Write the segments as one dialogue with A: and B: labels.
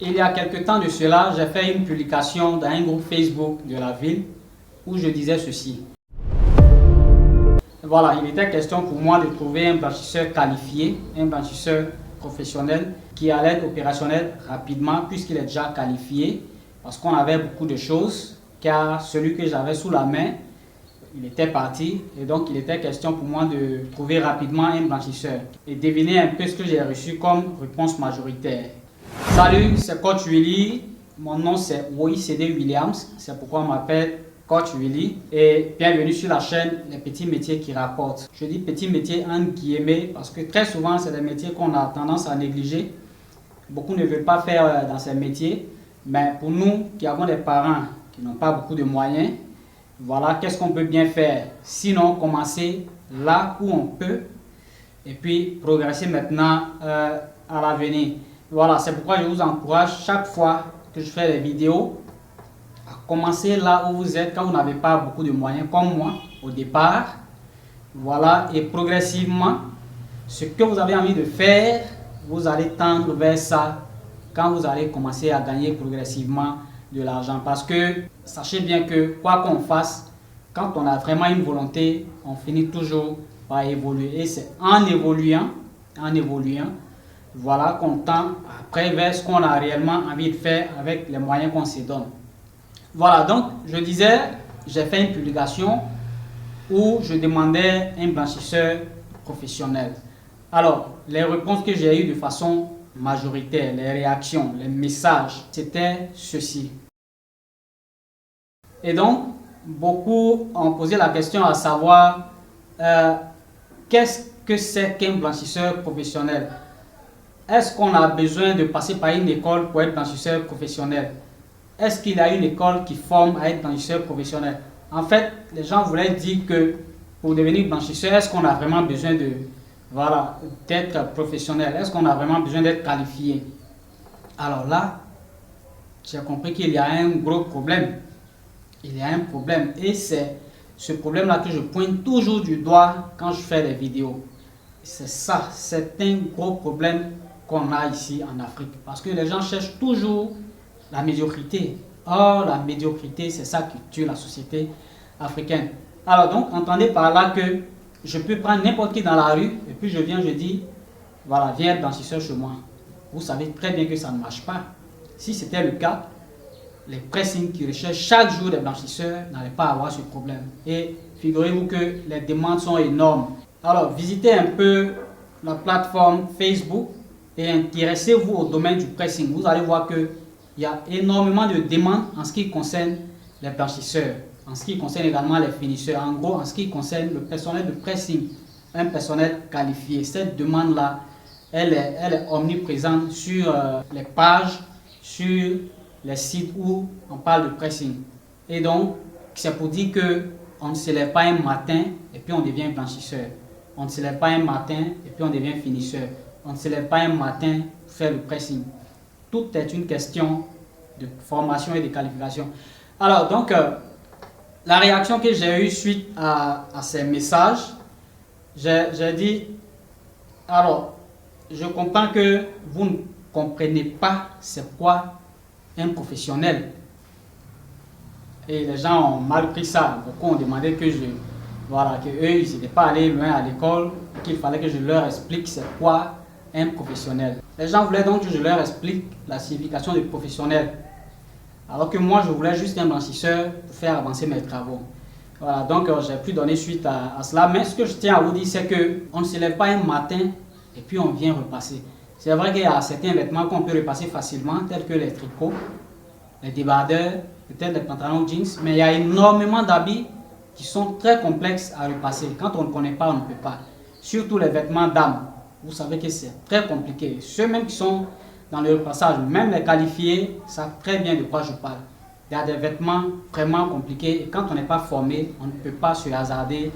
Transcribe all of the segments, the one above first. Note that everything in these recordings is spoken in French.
A: Il y a quelque temps de cela, j'ai fait une publication dans un groupe Facebook de la ville où je disais ceci. Voilà, il était question pour moi de trouver un blanchisseur qualifié, un blanchisseur professionnel qui allait être opérationnel rapidement puisqu'il est déjà qualifié parce qu'on avait beaucoup de choses car celui que j'avais sous la main, il était parti et donc il était question pour moi de trouver rapidement un blanchisseur et deviner un peu ce que j'ai reçu comme réponse majoritaire. Salut, c'est Coach Willy. Mon nom c'est OICD Williams. C'est pourquoi on m'appelle Coach Willy. Et bienvenue sur la chaîne Les Petits Métiers qui rapportent. Je dis petits métiers en guillemets parce que très souvent c'est des métiers qu'on a tendance à négliger. Beaucoup ne veulent pas faire dans ces métiers. Mais pour nous qui avons des parents qui n'ont pas beaucoup de moyens, voilà qu'est-ce qu'on peut bien faire. Sinon, commencer là où on peut et puis progresser maintenant à l'avenir. Voilà, c'est pourquoi je vous encourage chaque fois que je fais des vidéos à commencer là où vous êtes quand vous n'avez pas beaucoup de moyens comme moi au départ. Voilà, et progressivement, ce que vous avez envie de faire, vous allez tendre vers ça quand vous allez commencer à gagner progressivement de l'argent. Parce que sachez bien que quoi qu'on fasse, quand on a vraiment une volonté, on finit toujours par évoluer. Et c'est en évoluant, voilà qu'on tend après vers ce qu'on a réellement envie de faire avec les moyens qu'on se donne. Voilà, donc je disais, j'ai fait une publication où je demandais un blanchisseur professionnel. Alors, les réponses que j'ai eues de façon majoritaire, les réactions, les messages, c'était ceci. Et donc, beaucoup ont posé la question à savoir qu'est-ce que c'est qu'un blanchisseur professionnel? Est-ce qu'on a besoin de passer par une école pour être blanchisseur professionnel? Est-ce qu'il y a une école qui forme à être blanchisseur professionnel? En fait, les gens voulaient dire que pour devenir blanchisseur, est-ce qu'on a vraiment besoin de, voilà, d'être professionnel? Est-ce qu'on a vraiment besoin d'être qualifié? Alors là, j'ai compris qu'il y a un gros problème. Il y a un problème et c'est ce problème-là que je pointe toujours du doigt quand je fais des vidéos. C'est ça, c'est un gros problème qu'on a ici en Afrique. Parce que les gens cherchent toujours la médiocrité. Or, la médiocrité, c'est ça qui tue la société africaine. Alors donc, entendez par là que je peux prendre n'importe qui dans la rue et puis je viens, je dis, voilà, viens être blanchisseur chez moi. Vous savez très bien que ça ne marche pas. Si c'était le cas, les pressings qui recherchent chaque jour des blanchisseurs n'allaient pas avoir ce problème. Et figurez-vous que les demandes sont énormes. Alors, visitez un peu la plateforme Facebook et intéressez-vous au domaine du pressing. Vous allez voir qu'il y a énormément de demandes en ce qui concerne les blanchisseurs, en ce qui concerne également les finisseurs. En gros, en ce qui concerne le personnel de pressing, un personnel qualifié. Cette demande-là, elle est omniprésente sur les pages, sur les sites où on parle de pressing. Et donc, c'est pour dire qu'on ne se lève pas un matin et puis on devient blanchisseur. On ne se lève pas un matin et puis on devient finisseur. On ne se lève pas un matin pour faire le pressing. Tout est une question de formation et de qualification. Alors, donc, la réaction que j'ai eue suite à ces messages, j'ai dit, alors, je comprends que vous ne comprenez pas c'est quoi un professionnel. Et les gens ont mal pris ça. Beaucoup ont demandé que eux, ils n'étaient pas allés loin à l'école, qu'il fallait que je leur explique c'est quoi un professionnel. Les gens voulaient donc que je leur explique la signification de professionnel. Alors que moi, je voulais juste un blanchisseur pour faire avancer mes travaux. Voilà, donc j'ai pu donner suite à cela. Mais ce que je tiens à vous dire, c'est qu'on ne se lève pas un matin et puis on vient repasser. C'est vrai qu'il y a certains vêtements qu'on peut repasser facilement, tels que les tricots, les débardeurs, peut-être les pantalons jeans, mais il y a énormément d'habits qui sont très complexes à repasser. Quand on ne connaît pas, on ne peut pas. Surtout les vêtements dames. Vous savez que c'est très compliqué. Ceux même qui sont dans le repassage, même les qualifiés, savent très bien de quoi je parle. Il y a des vêtements vraiment compliqués et quand on n'est pas formé, on ne peut pas se hasarder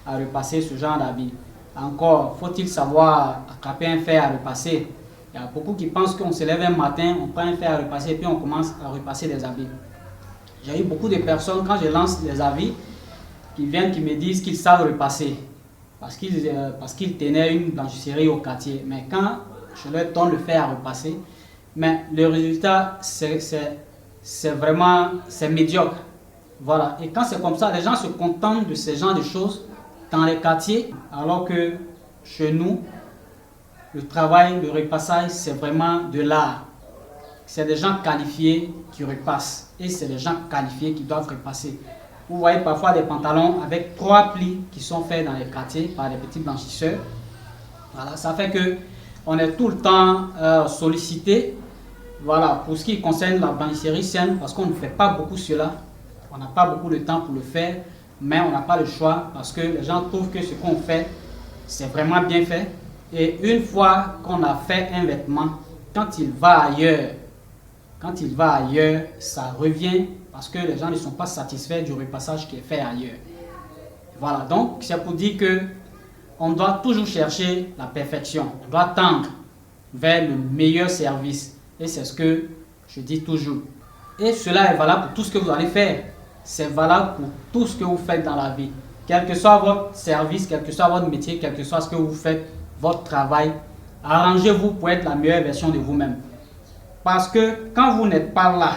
A: à repasser ce genre d'habits. Encore, faut-il savoir attraper un fer à repasser. Il y a beaucoup qui pensent qu'on se lève un matin, on prend un fer à repasser et puis on commence à repasser des habits. J'ai eu beaucoup de personnes, quand je lance les avis, qui viennent, qui me disent qu'ils savent repasser. Parce qu'ils tenaient une blanchisserie au quartier. Mais quand je leur donne le fer à repasser, mais le résultat, c'est vraiment, c'est médiocre. Voilà, et quand c'est comme ça, les gens se contentent de ce genre de choses dans les quartiers, alors que chez nous, le travail, le repassage, c'est vraiment de l'art. C'est des gens qualifiés qui repassent, et c'est des gens qualifiés qui doivent repasser. Vous voyez parfois des pantalons avec 3 plis qui sont faits dans les quartiers par des petits blanchisseurs. Voilà, ça fait que on est tout le temps sollicité. Voilà, pour ce qui concerne la blanchisserie saine, parce qu'on ne fait pas beaucoup cela. On n'a pas beaucoup de temps pour le faire, mais on n'a pas le choix parce que les gens trouvent que ce qu'on fait, c'est vraiment bien fait. Et une fois qu'on a fait un vêtement, quand il va ailleurs, ça revient parce que les gens ne sont pas satisfaits du repassage qui est fait ailleurs. Voilà, donc c'est pour dire que on doit toujours chercher la perfection. On doit tendre vers le meilleur service. Et c'est ce que je dis toujours. Et cela est valable pour tout ce que vous allez faire. C'est valable pour tout ce que vous faites dans la vie. Quel que soit votre service, quel que soit votre métier, quel que soit ce que vous faites, votre travail, arrangez-vous pour être la meilleure version de vous-même. Parce que quand vous n'êtes pas là,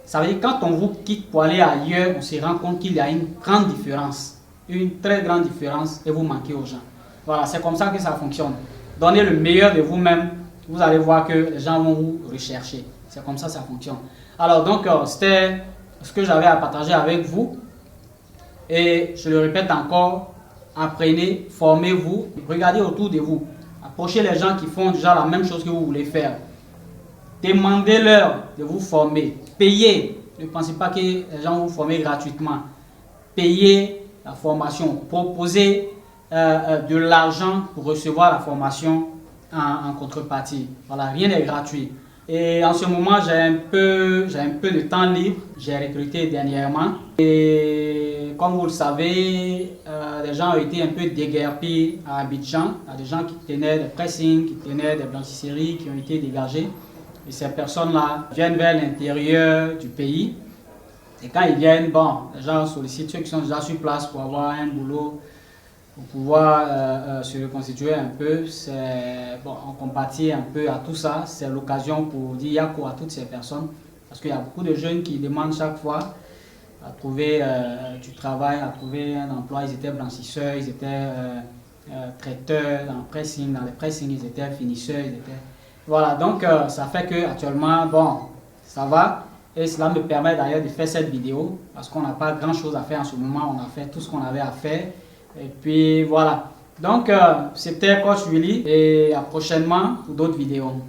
A: ça veut dire quand on vous quitte pour aller ailleurs, on se rend compte qu'il y a une grande différence. Une très grande différence et vous manquez aux gens. Voilà, c'est comme ça que ça fonctionne. Donnez le meilleur de vous-même, vous allez voir que les gens vont vous rechercher. C'est comme ça que ça fonctionne. Alors donc, c'était ce que j'avais à partager avec vous. Et je le répète encore, apprenez, formez-vous, regardez autour de vous. Approchez les gens qui font déjà la même chose que vous voulez faire. Demandez-leur de vous former. Payez. Ne pensez pas que les gens vont vous former gratuitement. Payez la formation. Proposez de l'argent pour recevoir la formation en contrepartie. Voilà, rien n'est gratuit. Et en ce moment, j'ai un peu de temps libre. J'ai recruté dernièrement. Et comme vous le savez, les gens ont été un peu déguerpis à Abidjan. Il y a des gens qui tenaient des pressings, qui tenaient des blanchisseries, qui ont été dégagés. Et ces personnes-là viennent vers l'intérieur du pays. Et quand ils viennent, bon, les gens sollicitent ceux qui sont déjà sur place pour avoir un boulot, pour pouvoir se reconstituer un peu. Bon, on compatit un peu à tout ça. C'est l'occasion pour dire yako à toutes ces personnes. Parce qu'il y a beaucoup de jeunes qui demandent chaque fois à trouver du travail, à trouver un emploi. Ils étaient blanchisseurs, ils étaient traiteurs dans le pressing. Dans les pressing, ils étaient finisseurs. Voilà, donc ça fait que actuellement, bon, ça va. Et cela me permet d'ailleurs de faire cette vidéo parce qu'on n'a pas grand chose à faire en ce moment. On a fait tout ce qu'on avait à faire. Et puis voilà. Donc c'était Coach Willy et à prochainement pour d'autres vidéos.